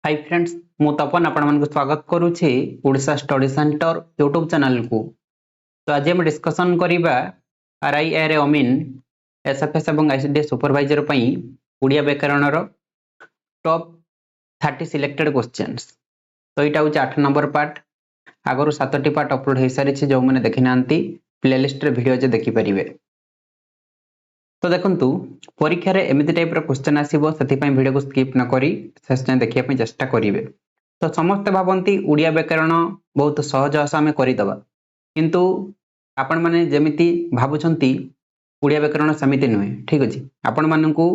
Hi friends मु तपन आपण मन को स्वागत करूछि Odisha study centre YouTube channel को। तो आज हम डिस्कशन करिबा आरआईआर अमीन एसएफएस एवं आईसीडी सुपरवाइजर पई ओडिया व्याकरण रो टॉप 30 सिलेक्टेड क्वेश्चंस। तो एटा होछि 8 नंबर पार्ट। आगरो 7टी पार्ट अपलोड हे सारी जो माने देखि नांती प्लेलिस्ट रे वीडियो जे देखि परिबे। तो देखंतु परीक्षा रे एमिति टाइप रो क्वेश्चन आसीबो सेति पई वीडियो को स्किप न करी शेष जाय देखिया पई चेष्टा करिवे। तो समस्त भावंती ओडिया व्याकरण बहुत सहज आशा में करि दबा, किंतु आपण माने जेमिति भाबुछंती ओडिया व्याकरण समिति नुहे। ठीक अछि, आपण माननकू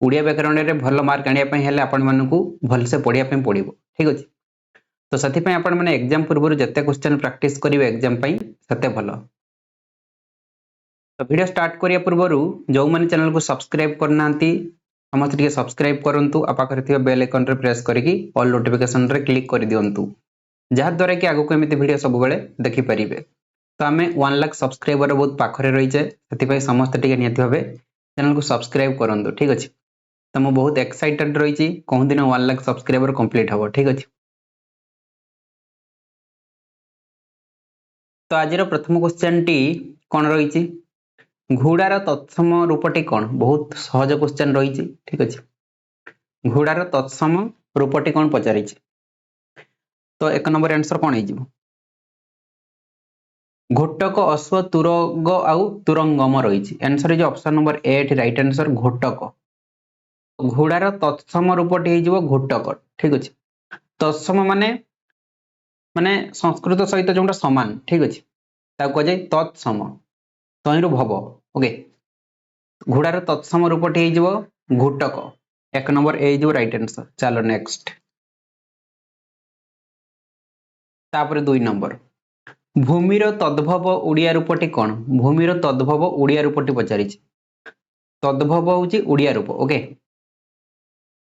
ओडिया व्याकरण रे भलो मार्क आनिया पई हेले आपण माननकू भल से पढिया पई पडिबो। ठीक अछि, तो सेति पई आपण माने एग्जाम पूर्व जते क्वेश्चन प्रैक्टिस करिवे एग्जाम पई सेते भलो। तो वीडियो स्टार्ट करिया पूर्व जो माने चैनल को सब्सक्राइब करनांती समस्त टिके सब्सक्राइब करंतु आ पाखरे थिबा बेल आइकन रे प्रेस करिकि ऑल नोटिफिकेशन रे क्लिक कर दियंतु, जहा द्वारा कि आगो को एमिति वीडियो सब बेले देखि परिबे। तो आमे 1 लाख सब्सक्राइबर बहुत पाखरे रही जाय, सेति पई समस्त टिके नियति भाबे चैनल को सब्सक्राइब करंतु। ठीक अछि, तो मो बहुत एक्साइटेड रही छी कोन दिन 1 लाख सब्सक्राइबर कंप्लीट हबो। ठीक अछि, तो आजिरो प्रथम क्वेश्चन टी कोन रही छी, घोड़ार तत्सम रूपटी कौन? बहुत सहज क्वेश्चन रही। ठीक अच्छे, घोड़ार तत्सम रूपटी कौन पचारि। तो 1 नंबर आंसर कौन हो? घोटक अश्व तुरग आउ तुरंगम रही। आंसर है ऑप्शन नंबर 8 राइट आंसर घोटक। घोड़ार तत्सम रूपटी हो घोटक। ठीक अच्छे, तत्सम माने माने संस्कृत सहित जो समान। ठीक अच्छे, कह जाए तत्सम तहिरु भव। ओके, घोड़ार तत्सम रूपटी हो घोटक। 1 नंबर ए जो राइट आंसर। चलो नेक्स्ट, तापर 2 नंबर भूमिर तद्भव ओडिया रूपटी कौन? भूमिर तद्भव ओडिया रूपटी पचारि। तद्भव होची ओडिया रूप। ओके,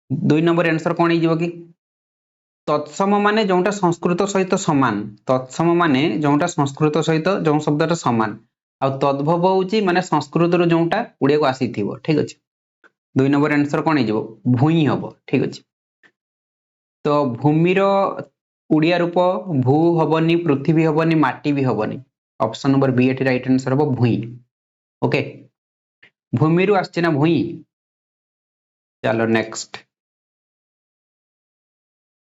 2 नंबर आंसर कौन हो कि तत्सम माने जोटा संस्कृत सहित समान। तत्सम माने जोटा संस्कृत सहित जो शब्दटा समान आ तद्भव होची माने संस्कृत रो जोटा ओडिया को आसी थिबो। ठीक अछि, 2 नंबर आंसर कौन हो भूई हबो। ठीक अछि, तो भूमिर ओडिया रूप भू हबनी, पृथ्वी हबनी, माटी भी हबनी। ऑप्शन नंबर बी एटी राइट आंसर हबो भूई। ओके, भूमि रु आछे ना भूई। चलो नेक्स्ट,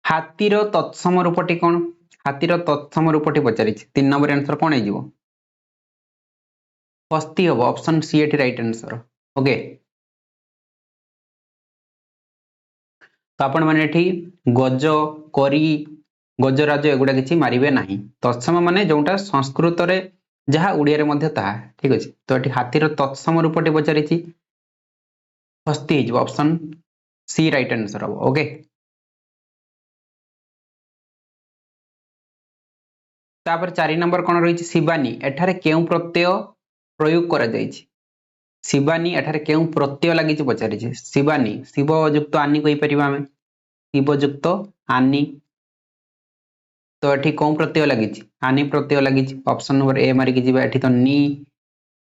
हाथीर तत्सम रूपटी कौन? हाथीर तत्सम रूपटी पचारि। 3 नंबर आंसर कौन हो? हस्ती हबो। ऑप्शन सी एटी राइट आंसर। ओके, तो आपण माने एठी गज करी गजराज एगुडा किछि मारिबे नाही। तत्सम माने जोटा संस्कृत रे जहा ओडिया रे मध्ये ताहा। ठीक अछि, तो एठी हाथीर तत्सम रूपटी पचारिछि हस्ती हिजो। ऑप्शन सी राइट आंसर हबो। ओके, तापर 4 नंबर कोन रहिछि शिवानी। एठारे केउ प्रत्यय प्रयोग करा जाइछि? शिवानी एठारे केउ प्रत्यय लागिछि पचारिछि। शिवानी शिव युक्त आनी कहि परिबा हमें, शिव युक्त आनी। तो एठी कौन प्रत्यय लगी? आनी प्रत्यय लगी। ऑप्शन नंबर ए मारिकी जीवा। एठी तो नी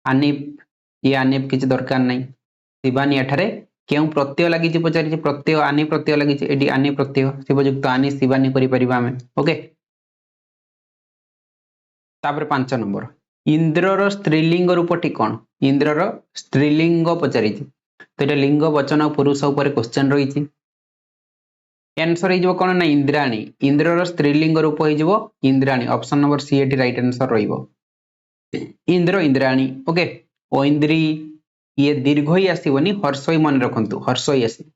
आनिप ये आनिप किछि दरकार नहीं। शिवानी एठारे केउ प्रत्यय लगी पचारि? प्रत्यय आनी प्रत्यय लगी। एठी आनी प्रत्यय शिवयुक्त आनी शिवानी करि परिबा हमें। ओके, तापर 5 नंबर इंद्रर स्त्रीलिंग रूपटी कौन? इंद्रर स्त्रीलिंग पचारि। तो एटा लिंग वचन पुरुष ऊपर क्वेश्चन रही। आंसर हो कौन ना इंद्राणी। इंद्रर स्त्रीलिंग रूप हो इंद्राणी। ऑप्शन नंबर सी एटी राइट आंसर रहिबो इंद्र इंद्राणी। ओके, ओइंद्री ये दीर्घ ही आसीबनी, हर्षई मन रखंतु, हर्षई आसी।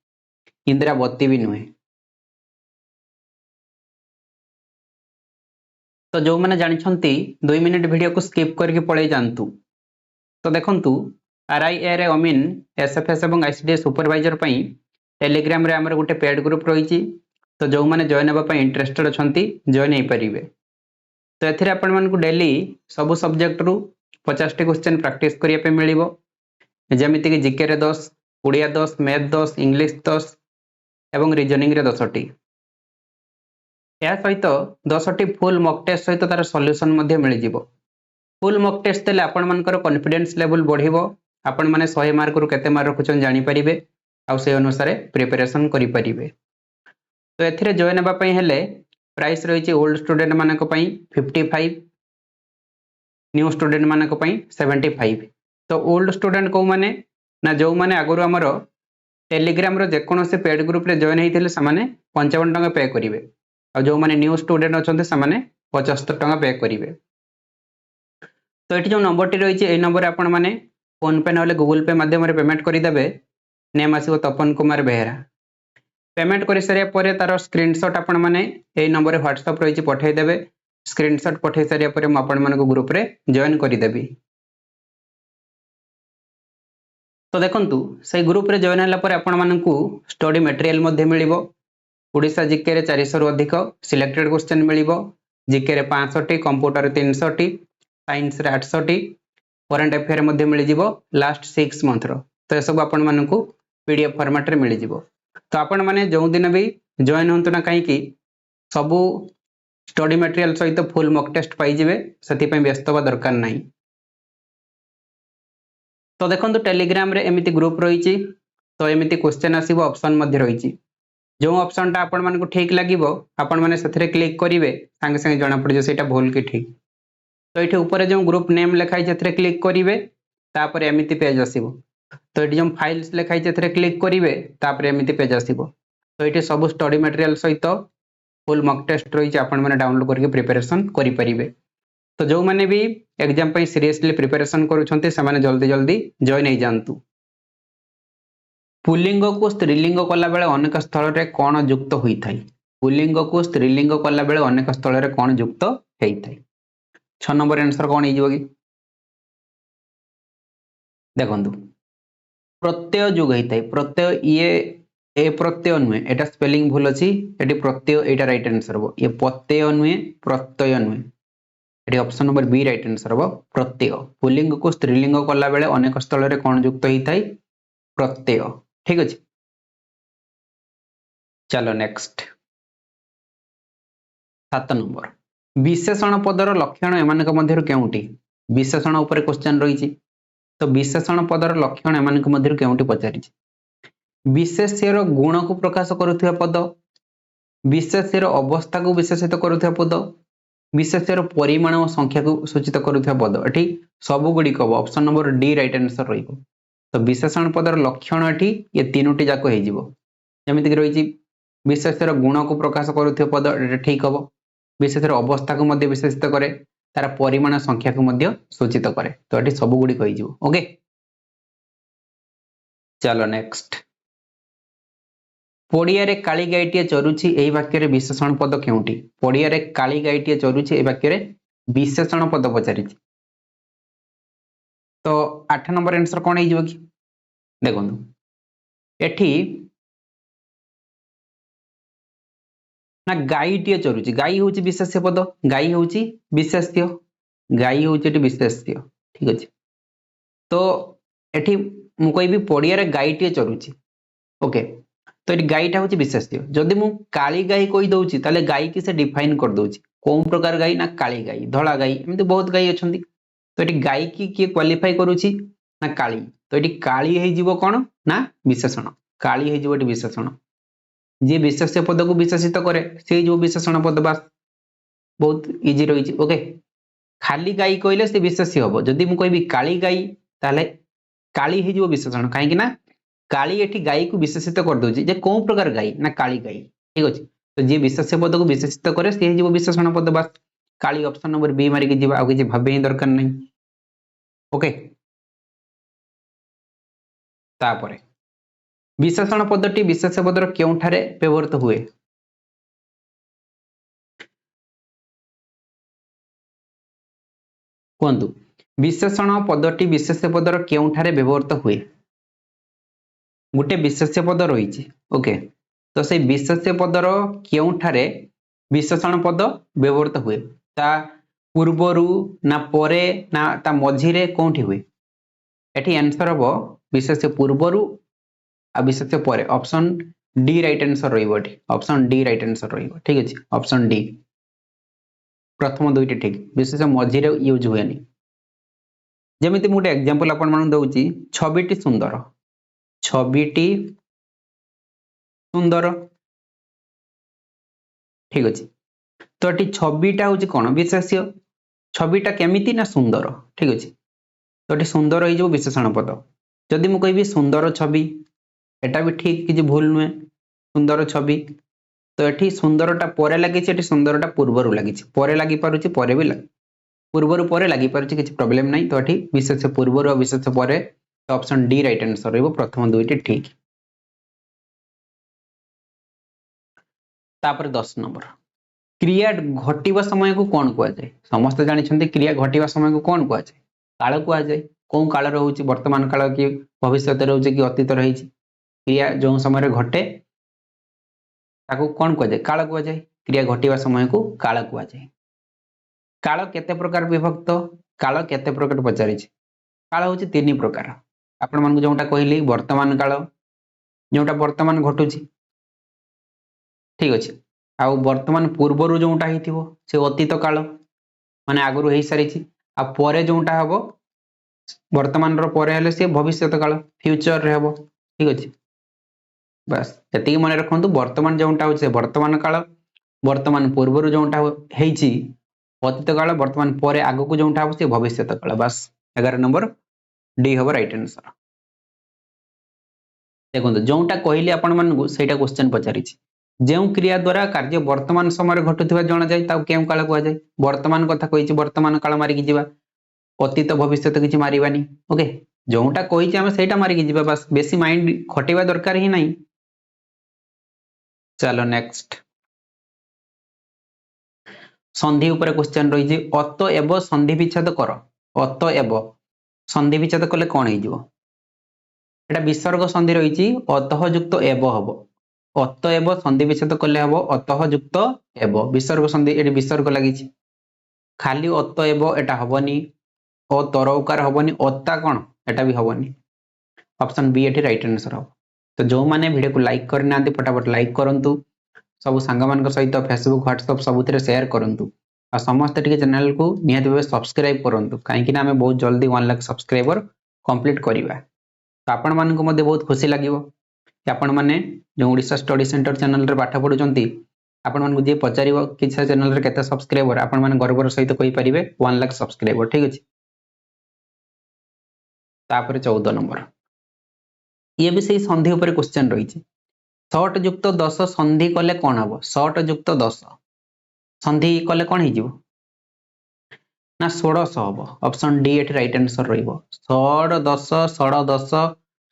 इंद्रावती भी नुहे। तो जो मैंने जानिछंती 2 मिनिट वीडियो को स्किप करके पळे जानतु। तो देखंतु आरआईआर अमीन एसएफएस एवं आईसीडी सुपरवाइजर पई टेलीग्राम रे हमर गुटे पेड ग्रुप रही। तो जो मैंने जॉइन होगा इंटरेस्टेड अच्छा जॉइन हो पारे। तो एथिरे आपण मानकु डेली सब सब्जेक्ट रु 50 टी क्वेश्चन प्रैक्टिस करिया पे मिलिबो। जेमिति कि जीके रे 10, ओडिया 10, मैथ 10, इंग्लिश 10 एवं रीजनिंग रे 10 टी। या सहित 10 टी फुल मॉक टेस्ट सहित तार सॉल्यूशन मध्ये मिल जिवो। फुल मॉक टेस्ट देले आपण मानकर कॉन्फिडेंस लेवल बढ़िबो। आपण माने 100 मार्क रु केते मार्क रखुछन जानि परिबे आ से अनुसार प्रिपरेशन करि परिबे। तो एथिरे जॉइन हेबा पई हेले प्राइस रही ओल्ड स्टूडेंट मानक पई 55, न्यू स्टूडेंट मानक पई 75। तो ओल्ड स्टूडेंट को माने ना जो माने आगुरु हमर टेलीग्राम रो जेकोनोसे पेड ग्रुप रे जॉइन हेतिले सामाने 55 टका पे करिवे और जो माने न्यू स्टूडेंट अछन्ते सामाने 75 टका पे करिवे। तो ये जो नंबर टी रही है नंबर आपण मैंने फोन पे ना गूगल पे माध्यम पेमेंट करदे। नेम आसो तपन कुमार बेहेरा। पेमेंट कर सारे तार स्क्रीनशॉट आपण मैंने ये नंबर व्हाट्सएप रही पठेदेवे। स्क्रीनशॉट पठे सारे मुझे ग्रुप रे जॉइन करदेवी। तो देखंतु से ग्रुप रे जॉइन होला पर आपण मानकू स्टडी मटेरियल मिलिबो। ओडिशा जीके रे 400 रु अधिक सिलेक्टेड क्वेश्चन मिलिबो। जीके रे 500 कंप्यूटर 300 साइंस रे 800 करंट अफेयर मध्ये मिल जिवो लास्ट 6 मंथ रो। तो ये सब आपण मानकू पीडीएफ फॉर्मेट रे मिल जिवो। तो आपण माने जो दिन भी जॉइन होंतु ना कहीं की सबू स्टडी मटेरियल सहित फुल मॉक टेस्ट पाई जिवे सती पई व्यस्त होबा दरकार नाही। तो देखंतु टेलीग्राम रे एमिति ग्रुप रही। तो एमिति क्वेश्चन आसीबो ऑप्शन मध्ये रही। जो ऑप्शन टा आपण मानकू ठीक लागिबो आपण माने सथरे क्लिक करिवे संगे संगे जणा पड़ जे सेटा भूल की ठीक। तो ये ऊपर जो ग्रुप नेम लिखाई से क्लिक करेंगे तापर एमती पेज आसो। तो ये जो फाइल्स लिखाई से क्लिक करेंगे तापर एमती पेज आसो। तो ये सब स्टडी मटेरियल सहित फुल मॉक टेस्ट रही है डाउनलोड करके प्रिपरेशन करेंगे। तो जो मैंने भी एग्जाम पे सीरियसली प्रिपरेशन करुछंते से जल्दी जल्दी जॉइन हो जातु। पुल्लिंग को स्त्रीलिंग कला बेले अनेक स्थल रे कौन युक्त होता है। पुल्लिंग को स्त्रीलिंग कला बेले अनेक स्थल रे कौन युक्त होता है। 6 नंबर आंसर कौन हो कि देखो प्रत्यय जुग होता है। प्रत्यय ये ए प्रत्यय नुहे एटा स्पेलिंग भूल अच्छी ये प्रत्यय एटा राइट आंसर हम। ये प्रत्यय नुहे प्रत्यय नुहे ये option number B right answer हम प्रत्यय। पुल्लिंग को स्त्रीलिंग कला बेले अनेक स्थल रे कौन युक्त होता है प्रत्यय। ठीक अच्छे चलो नेक्स्ट 7 नंबर विशेषण पदर लक्षण एमानक मध्यरु केउंटी। विशेषण ऊपर क्वेश्चन रही। तो विशेषण पदर लक्षण एमानक मध्यरु केउंटी पचारि। विशेष्यर गुण को प्रकाश करुवा पद, विशेष्यर अवस्था को विशेषित करुवा पद, विशेष्यर परिमाण और संख्या को सूचित करुवा पद एटी सब गुड़िक option number D right answer रहिबो। तो विशेषण पदर लक्षण एटी ये तीनोटी जाक हो जमिति रही। विशेष्यर गुण को प्रकाश करुवा पद एटा ठीक हम। विशेषर अवस्था को मध्य विशेषित करे तार परिमाण संख्या को मध्य सूचित करे। तो ये सब गुड़िक हो ओके चलो नेक्स्ट पड़िया रे काली गाईटीए चरुछि एही वाक्य रे विशेषण पद केउंटी। पड़िया रे काली गाईटीए चरुछि एही वाक्य रे विशेषण पद पचारि। तो 8 नंबर आंसर कौन हो कि देखो एठी ना गाईटीए चरुछि। गाई होछि विशेष्य पद, गाई होछि विशेष्य, गाई होछि एठी विशेष्य। ठीक अछि तो एठी मु कहबी पड़िया रे गाईटीए चरुछि ओके। तो ये गाईटा हूँ विशेष्य। जदि मु काली गाई कही दउछि ताले गाई की से डिफाइन कर दउछि कौन प्रकार गाई ना काली गाई धला गाई एमती बहुत गाई अछंती। तो ये गाई की किए क्वालिफाई करूछि ना काली। तो ये काली हे जीवो कोन ना विशेषण। काली हे जीवो विशेषण जे विशेष्य पद को विशेषित करे से जो विशेषण पद बास बहुत इजी रही ओके। खाली गाई कहले से विशेष्य हम। जदि मु कहबी काली गाई ताले काली हे जीवो विशेषण काहेकि ना काली एठी गाई को विशेषित कर दउछि जे कौन प्रकार गाई ना काली गाई। ठीक अछि तो जे विशेष्य पद को विशेषित करे से जीव विशेषण पद बास काली ऑप्शन नंबर बी मारी के जीवा आ किछि भाबे ही दरकार नहीं ओके। तापरे विशेषण पदटी विशेष्य पदर केउठारे व्यवहृत हुए। कोंतु विशेषण पदटी विशेष्य पदर केउठारे व्यवहृत हुए। गोटे विशेष्य पद रही ओके। तो से विशेष्य पदर केउठारे विशेषण पद व्यवहृत हुए ता पूर्वरु ना परे ना ता मझिरे कोठी हुए। एठी आंसर हम विशेष्य पूर्वरु आ विशेष्य परे ऑप्शन डी राइट आंसर रहिबो। एठी ऑप्शन डी राइट आंसर रहिबो। ठीक अछि ऑप्शन डी प्रथम दुईटी ठीक विशेष मझिरे यूज हुएनी। जेमिति मु गोटे एग्जांपल आपण मानु दउची छबिटी सुंदर। छबिटी सुंदर ठीक अच्छे। तो ये छविटा हूँ कौन विशेष्य छविटा केमिति ना सुंदर ठीक अच्छे। तो ये सुंदर हो विशेषण पद जदि मुझे कहि सुंदर छवि एटा भी ठीक किसी भूल नुहे सुंदर छवि तो ये सुंदरटा पर लगी सुंदरटा पूर्वर लगी पर लगी पारुछि पर भी पूर्वर पर लगी पारुछि किसी प्रॉब्लम नहीं। तो ये विशेष पूर्वर और विशेष पर ऑप्शन डी राइट आंसर रहिबो प्रथम दुईटी ठीक। तापर 10 नंबर क्रिया घटिबा समय को कौन कुआ जाए समस्त जानिछन्ते क्रिया घटिबा समय को कौन कुआ जाए काल कुआ जाए कौन काल रहउछि वर्तमान काल कि भविष्य रहउछि कि अतीत रहिछि क्रिया जो समय घटे ताको कौन कुआ जाए काल कुआ जाए क्रिया घटिबा समय को काल कुआ जाए। काल केते प्रकार विभक्त काल केते प्रकार पचारिछि काल होछि तीन प्रकार आपण मानकु जोंटा कहली वर्तमान काल जोंटा वर्तमान घटुछि ठीक अछि आउ वर्तमान पूर्वरु जोंटा हिथिबो से अतीत काल माने आगरु हेई सारिछि आ परे जोंटा हबो वर्तमान रो परे हेले से भविष्यत काल फ्यूचर रे हबो ठीक अछि। बस एतिकी मन रखंतु वर्तमान जोंटा होछि वर्तमान काल वर्तमान पूर्वरु जोंटा हेइछि अतीत काल वर्तमान परे आगु जोंटा हबो से भविष्यत काल बस 11 नंबर डी हबो राइट आंसर। देखो जोंटा कहली आपण मानकु सेटा क्वेश्चन पचारिछि जो क्रिया द्वारा कार्य वर्तमान समय घटुवा जना जाए ताऊ केउ काल कुआ जाए वर्तमान कथा कहिछि वर्तमान काल मारिकी जिबा अतीत भविष्य तो किछि मारिबानी ओके जोंटा कहिछि हम सेटा मारिकी जिबा बस बेसी माइंड खटिबा दरकार ही नहीं। चलो नेक्स्ट संधि ऊपर क्वेश्चन रही अत एव संधि विच्छेद कर अत एव संधि विच्छेद कले कौन हो एटा विसर्ग संधि रही अतः युक्त एव हम अत एव संधि विच्छेद कले हम अतः युक्त एव विसर्ग संधि ये विसर्ग लगी खाली अत एव एटा हबनी ओ तर उकार हबनी अता कौन एटा भी हबनी ऑप्शन बी एटी राइट आंसर हम। तो जो मैंने वीडियो को लाइक करना फटाफट लाइक करंतु सब सांग मान सहित फेसबुक व्हाट्सएप सबुत शेयर करंतु आ समस्त टिके चैनल को निहाती भाव सब्सक्राइब करंतु कहीं आम बहुत जल्दी 1 लाख सब्सक्राइबर कंप्लीट करवा। तो आपण मानक मध्य बहुत खुशी लगिवो कि आपण माने जो ओडिशा स्टडी सेंटर चैनल रे पाठ पढुचंती आपण मानक जे पचारिबो कि चैनल रे केते सब्सक्राइबर आपण माने गर्वर सहित कहि परिबे 1 लाख सब्सक्राइबर ठीक अछि। तापर 14 नंबर ये भी सही संधि ऊपर क्वेश्चन रही शॉर्ट युक्त 10 संधि कले कौन हम शॉर्ट युक्त 10 संधि कले कौन हो ना 16 हम ऑप्शन डी एट राइट आंसर रहिबो शॉर्ट 10 षड़ 10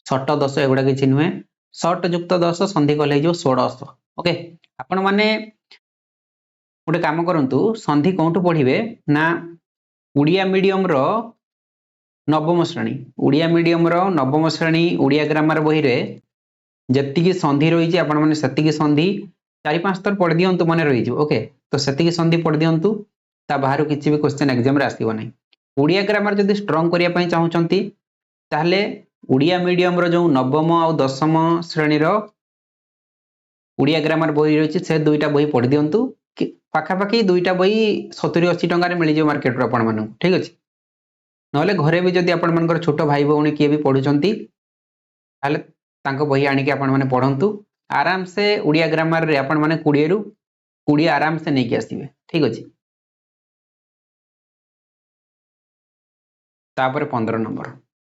शॉर्ट 10 एगुडा किछि नुहे शॉर्ट युक्त 10 संधि कले हो 16 ओके। आपण माने गोटे काम करंतु संधि कोंठु पढिबे ना उड़िया मीडियम रो नवम श्रेणी उड़िया मीडियम रो नवम श्रेणी उड़िया ग्रामर बही रे जत्तिकी संधि रही आपण माने सत्तिकी संधि 4-5 थर पढ़ दियंतु मन रही ओके। तो सत्तिकी संधि पढ़ दियंतु ता बाहर किछि भी क्वेश्चन एग्जाम रे आसीबो नै उड़िया ग्रामर जदि स्ट्रांग करिया पई चाहुचंती ताहले उड़िया मीडियम रो जो नवम आ दशम श्रेणी रो उड़िया ग्रामर बही रही से दुईटा बही पढ़ दियंतु पाखापाखि दुईटा बही 70-80 टंका रे मिल जे मार्केट रो आपण मानु ठीक अछि। नहले घरे भी जदि आपण मानकर छोट भाई भौणी किए भी पढुचंती ताहले तांको बही आनिके आपण माने पढंतु आराम से उड़िया ग्रामर रे आपण माने 20 रु 20 आराम से नहीं आसीबे ठीक अछि। तापर 15 नंबर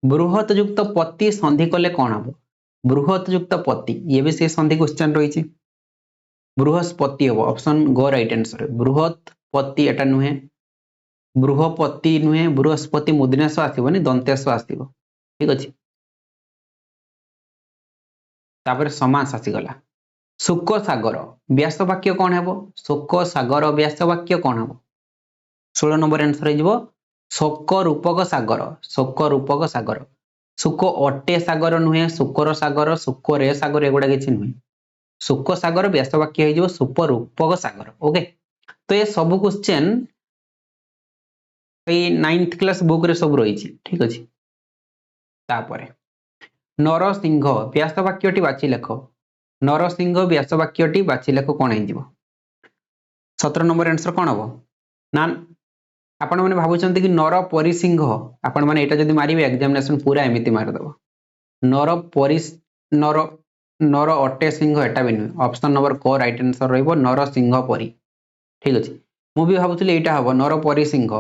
बृहत युक्त पति संधि कले कौन हम बृहत युक्त पति ये भी से संधि क्वेश्चन रही बृहस्पति हम ऑप्शन गो राइट आंसर बृहत पति एटा नुहे बृहपति नुहे बृहस्पति मुद्रांश आसीबनी दंतेश आसीबो ठीक अछि। तापर समास आसीगला शुक सागर व्यास वाक्य कौन हेबो शुक सागर व्यास वाक्य कौन हेबो 16 नंबर आंसर हो शोक रूपक सागर शोक रूपक सागर शुक अटे सागर नुहे शुकर सागर शुक रे सागर एगुडा किछि नुहे शुक सागर व्यास वाक्य हो शुक रूपक सागर ओके। तो ये सब क्वेश्चन 9th क्लास बुक रे सब रही ठीक अछि। तापर नरसिंह व्यास वाक्यटी बाछि लेख नरसिंह व्यास वाक्यटी बाछि लेख कौन हो 17 नंबर आंसर कौन हम ना आपण माने भाबुचंती कि नर परिसिंह आपण माने एटा जदि मारिबे एग्जामिनेशन पूरा एमिति मार दबो नर परिस नर नर अटे सिंह एटा भी नुहे ऑप्शन नंबर क राइट आंसर रहिबो नर सिंह परी ठीक अछि मु भी भाबुतली एटा हबो नर परी सिंह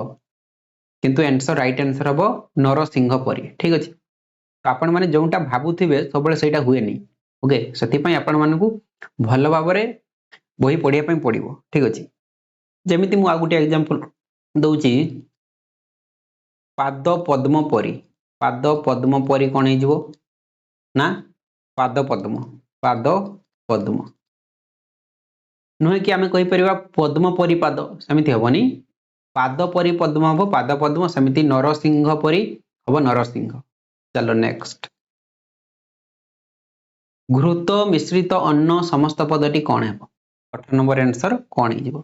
किंतु आंसर राइट आंसर हबो नर सिंह परी ठीक अछि आपण माने जोंटा भाबुथिबे सबले सेटा हुए नहीं ओके सती पई आपण मानकू भलो भाबरे बही पढिया पई पडिबो ठीक अछि जेमिति मु आ गुटे एग्जांपल दउची पाद पद्म परी कोन हे जिवो ना पाद पद्म नुहे कि आमे कहि परिबा पद्म परी पाद समिति हबनी पाद परी पद्म हबो पाद पद्म समिति नरसिंह परी हबो नरसिंह चलो नेक्स्ट घृत मिश्रित अन्न समस्त पदटी कोन हेबो 8 नंबर आंसर कोन हे जिवो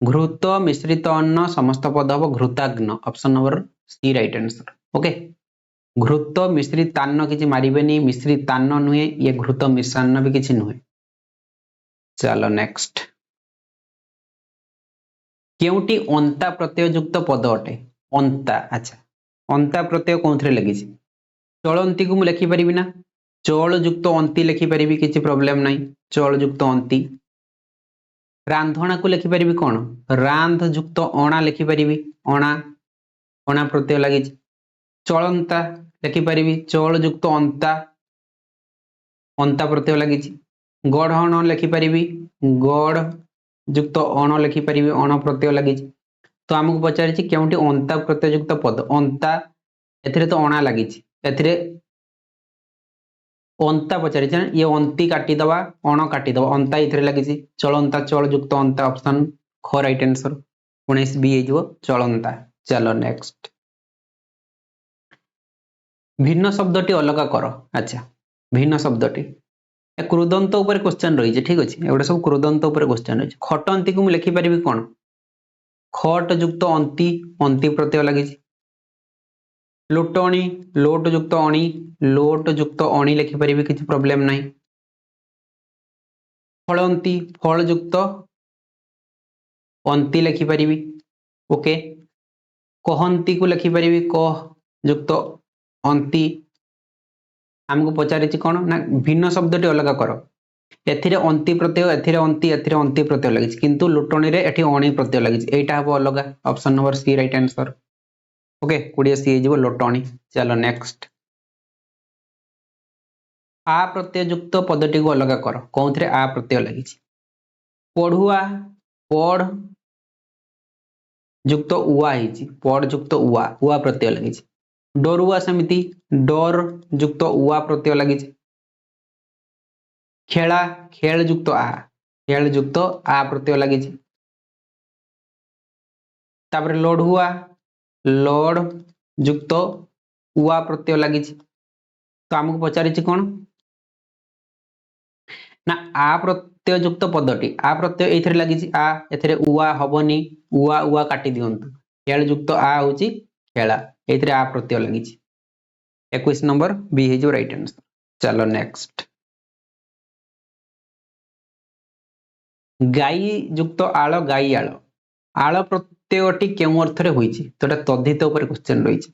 घृत मिश्रित अन्न समस्त पद हबो घृताग्न option number C right answer okay घृत मिश्रितान्न किछि मारिबेनी मिश्रितान्न नुहे ये घृत मिश्रान्न भी किछि नुहे चलो नेक्स्ट केउटी अंता प्रत्यय युक्त पद अटे अंता अच्छा अंता प्रत्यय कोनथरे लगिछि चलंती को मु लिखि परिबि ना चल युक्त अंती लिखि परिबि किछि प्रॉब्लम नाही चल युक्त अंती रांधणा को लिखि परिबि कोन रांध युक्त अणा लिखि परिबि अणा प्रत्यय लगिछि चलंता लिखि परिबि चल युक्त अंता प्रत्यय लगिछि गढ़ण लिखि परिबि गढ़ युक्त अण लिखि परिबि अण प्रत्यय लगिछि तो हमकु पचारिछि केउटी अंता प्रत्यय युक्त पद अंता एथिरे तो अणा लगिछि एथिरे अंता पचारिछि ये अंती काटी दवा अण काटी दवा अंता इथरे लगिछि चलंता चल युक्त अंता ऑप्शन ख राइट आंसर 19 बी हे जिवो चलंता चलो नेक्स्ट भिन्न शब्दटी अलगा कर अच्छा भिन्न शब्दटी क्रुदंत ऊपर क्वेश्चन रही ठीक अछि एवडा सब क्रुदंत ऊपर क्वेश्चन रही खटंती को मु लिखि परिबि कोन खट युक्त अंती अंती प्रत्यय लगिछि लोटणी लोट युक्त अणी लोट युक्त अणी लिखि परिबि किछि प्रॉब्लम नाही फळंती फळ युक्त अंती लिखि परिबि ओके कहंती को लिखि परिबि कह युक्त अंती हमको पचारिछि कोन ना भिन्न शब्दटी अलग कर एथिरे अंती प्रत्यय एथिरे अंती प्रत्यय लगिछि किंतु लुटणी रे एठी अणी प्रत्यय लगिछि एटा हबो अलग option number C right answer okay 20 सी जिवो लुटणी चलो नेक्स्ट आ प्रत्यय युक्त पदटी को अलग कर कोनथरे आ प्रत्यय लगिछि पढुआ पढ युक्त उआ हिछि पढ युक्त उआ प्रत्यय लगिछि डरुआ समिति डर युक्त उआ प्रत्यय लगिछि खेला खेल युक्त आ प्रत्यय लगिछि तापर लढुआ लड युक्त उआ प्रत्यय लगिछि तो हमको पचारिछि कोन ना आ प्रत्यय युक्त पदटी आ प्रत्यय एथिरे लगिछि आ एथिरे उआ हबनी उआ काटी दियंतु खेल युक्त आ होछि खेला एथिरे आ प्रत्यय लगिछि 21 नंबर बी हे जो राइट आंसर चलो नेक्स्ट गाई युक्त आळ गाई आळ प्रत्ययटी केउ अर्थरे होईछि तोटा तद्धित ऊपर क्वेश्चन रहिछि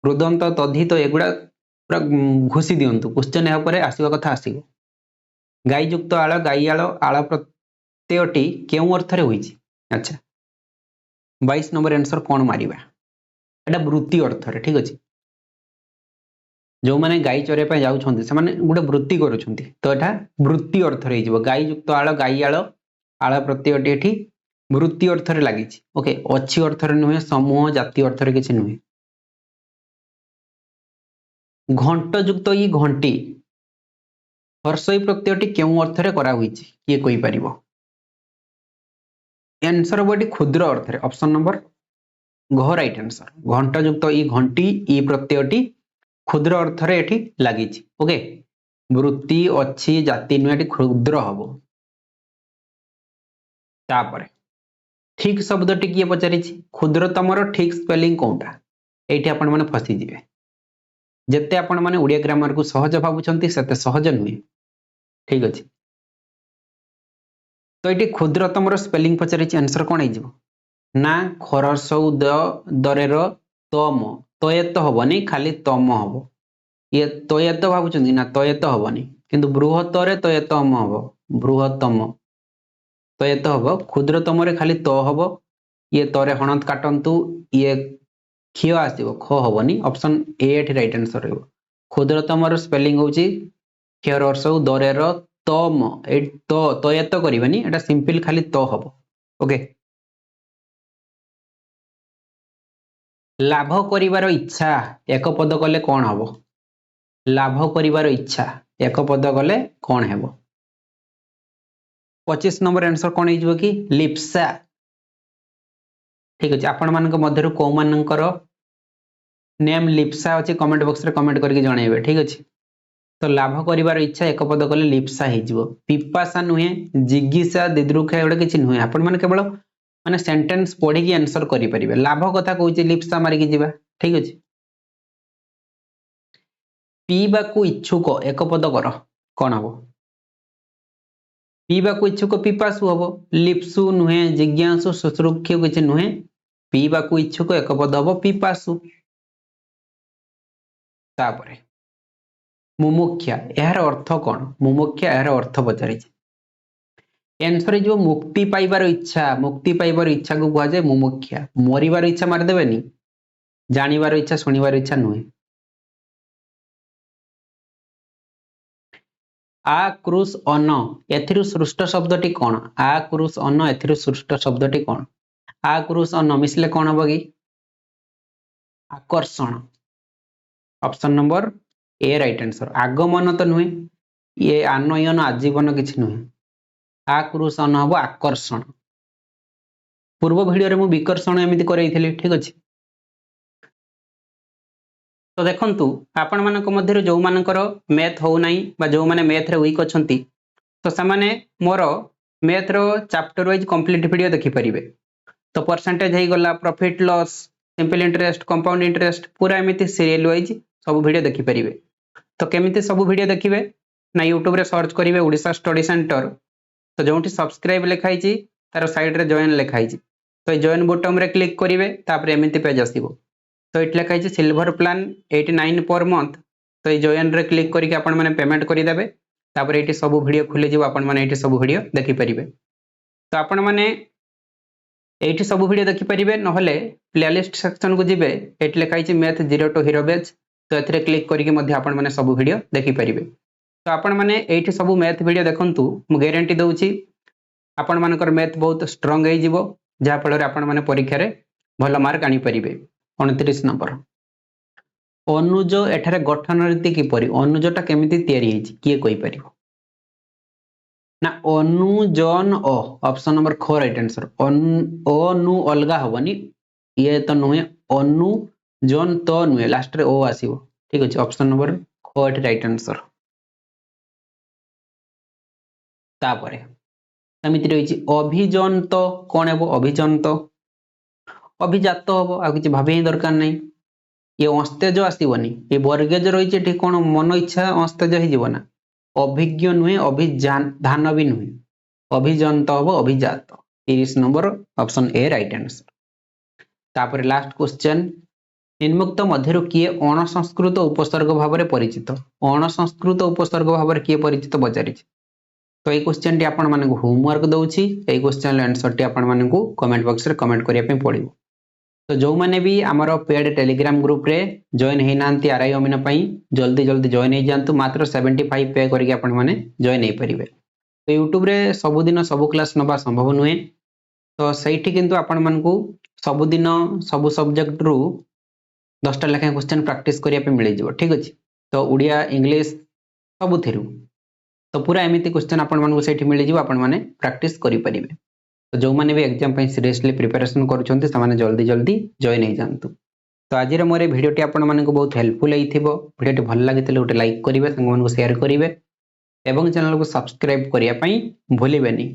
रुदंत तद्धित एगुडा पूरा घुसी दियंतु क्वेश्चन या ऊपर आसीबा कथा आसीबो गाई युक्त गाई आळ प्रत्ययटी केउ अर्थरे होईछि अच्छा 22 नंबर आंसर कोन मारिबा एटा वृत्ति अर्थरे ठीक अछि जो माने गाई चरे पे जाउछन्ति से माने गुडे वृत्ति करूछन्ति तो एटा वृत्ति अर्थरे हिजबो गाई युक्त गाई आळ प्रत्ययटी एठी वृत्ति अर्थरे लागिछि ओके अछि अर्थरे नुहे समूह जाति अर्थरे किछि नुहे घंट युक्त ई घंटी हर्षई प्रत्ययटी केउ अर्थरे करा होईछि किए कोइ परिबो आंसर बडी क्षुद्र अर्थरे ऑप्शन नंबर घ राइट आंसर घंट युक्त ई घंटी ई प्रत्ययटी क्षुद्र अर्थरे एठी लागिछि ओके वृत्ति अछि जाति नु एठी क्षुद्र हबो तापरे ठीक शब्दटी किए पचारिछि क्षुद्रतमर ठीक स्पेलिंग कोनटा एठी आपण माने फसी जिवे जत्ते आपण माने उडिया ग्रामर को सहज भाबुछन्ति सेते सहज नुहे ठीक अछि तो एठी क्षुद्रतमर स्पेलिंग पचारिछि आंसर कोन हिजबो ना खरसौ दरेर तम तयत हबनी खाली तम हबो ये तयत भाबुछन्ति ना तयत हबनी किंतु बृहत्तरे तयतम हम बृहत्तम तयत हम क्षुद्रतम रे खाली त हम ये तरे हणत काटंतु ये क्षय आसीबो ख हबनी ऑप्शन ए एठी राइट आंसर रहबो क्षुद्रतम रो स्पेलिंग होची क्षय अर्थ दरे रो तम ए तयत करबनी एटा सिंपल खाली त हबो ओके लाभ करिवार इच्छा एक पद कले कोन हबो लाभ करिवार इच्छा एक पद कले कोन हेबो 25 नंबर आंसर कोन हिजबो कि लिप्सा ठीक अछि आपण मानक मध्यरु को मानकर नेम लिप्सा अछि कमेंट बॉक्स रे कमेंट करके जणाइबे ठीक अछि तो लाभ करिवार इच्छा एक पद कले लिप्सा हिजबो पिपासा नुहे जिज्ञासा दिदृक्षा एडा किछि नुहे आपण माने केवल माने सेंटेंस पढी की आंसर करि परिबे लाभ कथा कहूची लिप्सा मारि की जिबा ठीक अछि पीबा को इच्छुक एक पद कर कोन हबो पीबा को इच्छुक पिपासु हबो लिप्सु नुहे जिज्ञासु शुश्रूक्ष्य किछि नुहे पीबा को इच्छुक एक पद हबो पिपासु तापरे मुमुक्षा यार अर्थ कोन मुमुक्षा यार अर्थ पचारि आंसर जो मुक्ति पाइबार इच्छा को कहा जाए मुमुक्षा मरिबार इच्छा मार देबेनी जानिबार इच्छा सुनिबार इच्छा नुहे आक्रुश अन एथिरु सृष्ट शब्दटी कोन आक्रुश अन एथिरु सृष्ट शब्दटी कोन आक्रुश अन मिसले कोन हबो कि आकर्षण option number A right answer आगमन तो नुहे ये आनयन आजीवन किछि नुहे आक्रुश अन हबो आकर्षण पूर्व वीडियो रे मु विकर्षण एमिति करैथिली ठीक अछि तो देखंतु आपण मानक मध्यरु जो मानकर मैथ हो नाही बा जो माने मैथ रे वीक अछंती तो सामाने मोर मैथ रो चैप्टर वाइज कंप्लीट वीडियो देखि परिबे तो परसेंटेज हे गला profit loss simple interest compound interest पूरा एमिति सीरियल वाइज सब वीडियो देखि परिबे तो केमिति सब वीडियो देखिबे ना YouTube रे सर्च करिवे ओडिसा स्टडी सेंटर तो जोंठी सब्सक्राइब लिखाई छी तार साइड रे जॉइन लिखाई छी तो जॉइन बटन रे क्लिक करिवे तापर एमिति पेज आसीबो तो इट लिखाई छी सिल्वर प्लान 89 पर मंथ तो ये जॉइन रे क्लिक करके आपण माने पेमेंट करि देबे तापर एठी सब वीडियो खुले जिवो आपण माने एठी सब वीडियो देखि परिबे तो आपण माने एठी सब वीडियो देखि परिबे नहले प्लेलिस्ट सेक्शन को जिबे एठी लिखाई छी मैथ 0 टू हीरो बैच तो एथरे क्लिक करके मध्ये आपण माने सब वीडियो देखि परिबे तो आपण माने एठी सब मैथ वीडियो देखंतु मु गारंटी दउची आपण मानकर मैथ बहुत स्ट्रांग हे जिवो जा फल रे आपण माने परीक्षा रे भलो मार्क आनी परिबे 29 नंबर अनुज एठारे गठन रीति किपरि अनुजटा केमिति तयारी हेछि किए कोइ परिबो ना अनुजन ओ ऑप्शन नंबर 4 राइट आंसर अनु अलगा होबनी ये तो नुहे अनुजन तो नुहे लास्ट रे ओ आसीबो ठीक अछि ऑप्शन नंबर 4 राइट आंसर तापरे समिति रहिछि अभिजंत कोन हेबो अभिजंत अभिजात होबो आ किछि भाबे दरकार नै ये अंस्तेज आसीबनी ये वर्गेज रहिछि ठीक कोन मन इच्छा अंस्तेज हे जीवना अभिज्ञ नुहे अभिजान भी नुहे अभिजंत होबो अभिजात 30 number option A right answer तापर लास्ट क्वेश्चन निम्नोक्त मध्यरु किए अण संस्कृत उपसर्ग भाव रे परिचित अण संस्कृत उपसर्ग भाव रे किए परिचित बजारिछि तो ये क्वेश्चन टी आपण माने होमवर्क दउछि ए क्वेश्चन आंसर टी आपण माने को कमेंट बॉक्स रे कमेंट करिया पे पड़िबो तो जो माने भी हमरो पेड टेलीग्राम ग्रुप रे जॉइन हे नांती आरआई अमीन पई जल्दी जल्दी जॉइन हे जानतु मात्र 75 पे करके आपण माने जॉइन हे परिबे तो YouTube रे सब दिन सब क्लास नबा संभव नुहे तो सहीठी किंतु आपण मान को सब दिन सब सब्जेक्ट रु 10टा लेखा क्वेश्चन प्रैक्टिस करिया पे मिल जिवो ठीक अछि तो उड़िया इंग्लिश सब थिरु तो पूरा एमिति क्वेश्चन आपण मान को सहीठी मिल जिवो आपण माने प्रैक्टिस करि परिबे तो जो माने भी एग्जाम पे सीरियसली प्रिपरेशन करूछंती सामाने जल्दी जल्दी जॉइन हे जानतु तो आज रे मोरे वीडियो टी आपण माने को बहुत हेल्पफुल हेइथिबो वीडियो टी भल लागितले उटे लाइक करिवे संग मान को शेयर करिवे एवं चैनल को सब्सक्राइब करिया पई भूलिबेनी।